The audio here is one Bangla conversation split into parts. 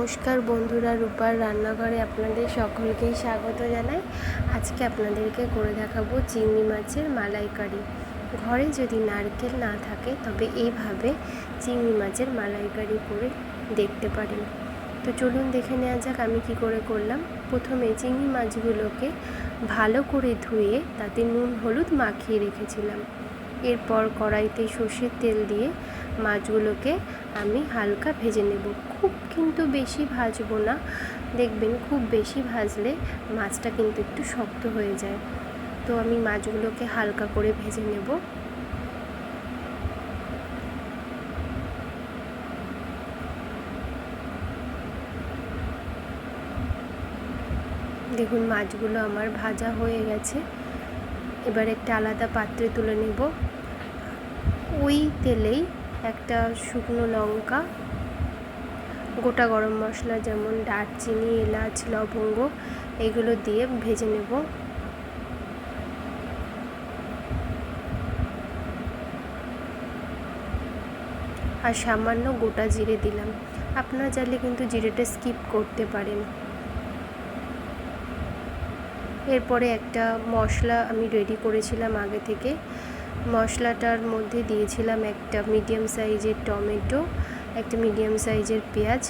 নমস্কার বন্ধুরা, রূপার রান্নাঘরে আপনাদের সকলকেই স্বাগত জানাই। আজকে আপনাদেরকে করে দেখাবো চিংড়ি মাছের মালাইকারি। ঘরে যদি নারকেল না থাকে তবে এইভাবে চিংড়ি মাছের মালাইকারি করে দেখতে পারেন। তো চলুন দেখে নেওয়া যাক আমি কি করে করলাম। প্রথমে চিংড়ি মাছগুলোকে ভালো করে ধুয়ে তাতে নুন হলুদ মাখিয়ে রেখেছিলাম। এরপর কড়াইতে সর্ষের তেল দিয়ে মাছগুলোকে আমি হালকা ভেজে নেব। খুব কিন্তু বেশি ভাজবো না, দেখবেন খুব বেশি ভাজলে মাছটা কিন্তু একটু শক্ত হয়ে যায়। তো আমি মাছগুলোকে হালকা করে ভেজে নেব। দেখুন মাছগুলো আমার ভাজা হয়ে গেছে। এবার একটা আলাদা পাত্রে তুলে নেব। ওই তেলেই একটা শুকনো লঙ্কা, গোটা গরম মশলা যেমন দারচিনি, এলাচ, লবঙ্গ এগুলো দিয়ে ভেজে নেব। আর সামান্য গোটা জিরে দিলাম। আপনারা চাইলে কিন্তু জিরেটা স্কিপ করতে পারেন। এরপরে একটা মশলা আমি রেডি করেছিলাম আগে থেকে। মশলাটার মধ্যে দিয়েছিলাম একটা মিডিয়াম সাইজের টমেটো, একটা মিডিয়াম সাইজের পেঁয়াজ,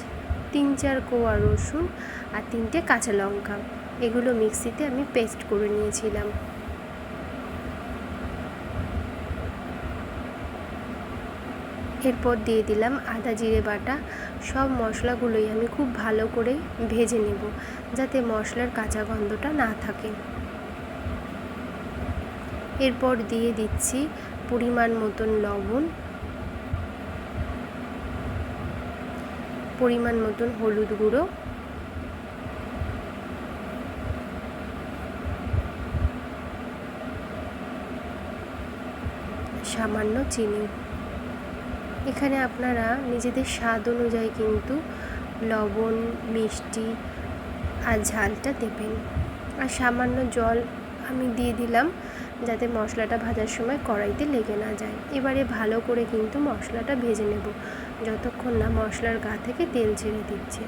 3-4 কোয়া রসুন আর 3টে কাঁচা লঙ্কা। এগুলো মিক্সিতে আমি পেস্ট করে নিয়েছিলাম। এরপর দিয়ে দিলাম আদা জিরে বাটা। সব মশলাগুলোই আমি খুব ভালো করে ভেজে নেব যাতে মশলার কাঁচা গন্ধটা না থাকে। এরপর দিয়ে দিচ্ছি পরিমাণ মতন লবণ, পরিমাণ মতন হলুদ গুঁড়ো, সামান্য চিনি। এখানে আপনারা নিজেদের স্বাদ অনুযায়ী কিন্তু লবণ, মিষ্টি আর ঝালটা দেবেন। আর সামান্য জল আমি দিয়ে দিলাম যাতে মশলাটা ভাজার সময় কড়াইতে লেগে না যায়। এবারে ভালো করে কিন্তু মশলাটা ভেজে নেব যতক্ষণ না মশলার গা থেকে তেল ছেড়ে দিচ্ছে।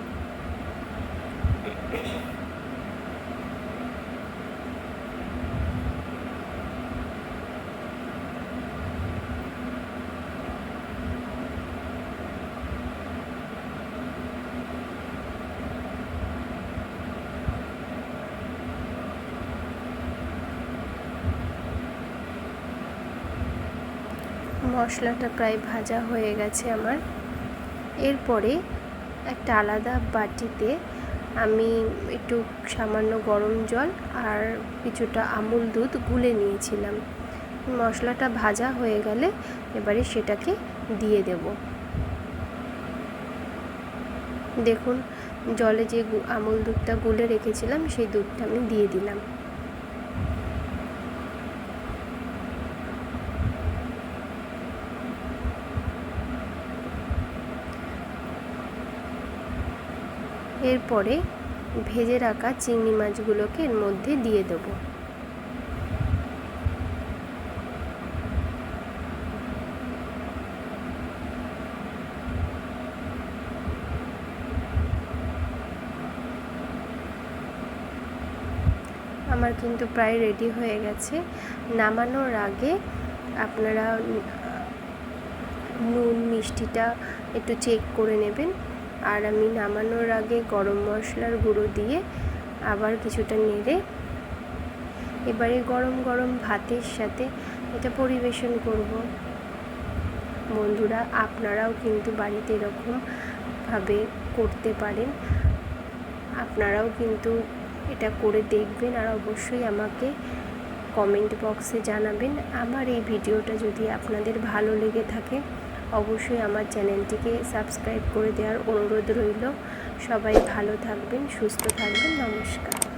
মশলাটা প্রায় ভাজা হয়ে গেছে আমার। এরপরে একটা আলাদা বাটিতে আমি একটু সামান্য গরম জল আর কিছুটা আমুল দুধ গুলে নিয়েছিলাম। মশলাটা ভাজা হয়ে গেলে এবারে সেটাকে দিয়ে দেব। দেখুন জলে যে আমুল দুধটা গুলে রেখেছিলাম সেই দুধটা আমি দিয়ে দিলাম। এরপরে ভেজে রাখা চিংড়ি মাছগুলোকে এর মধ্যে দিয়ে দেবো। আমার কিন্তু প্রায় রেডি হয়ে গেছে। নামানোর আগে আপনারা নুন মিষ্টিটা একটু চেক করে নেবেন। আর আমি নামানোর আগে গরম মশলার গুঁড়ো দিয়ে আবার কিছুটা নেড়ে এবারে গরম গরম ভাতের সাথে এটা পরিবেশন করব। বন্ধুরা আপনারাও কিন্তু বাড়িতে এরকমভাবে করতে পারেন। আপনারাও কিন্তু এটা করে দেখবেন আর অবশ্যই আমাকে কমেন্ট বক্সে জানাবেন। আমার এই ভিডিওটা যদি আপনাদের ভালো লেগে থাকে অবশ্যই আমার চ্যানেলটিকে সাবস্ক্রাইব করে দেওয়ার অনুরোধ রইল। সবাই ভালো থাকবেন, সুস্থ থাকবেন। নমস্কার।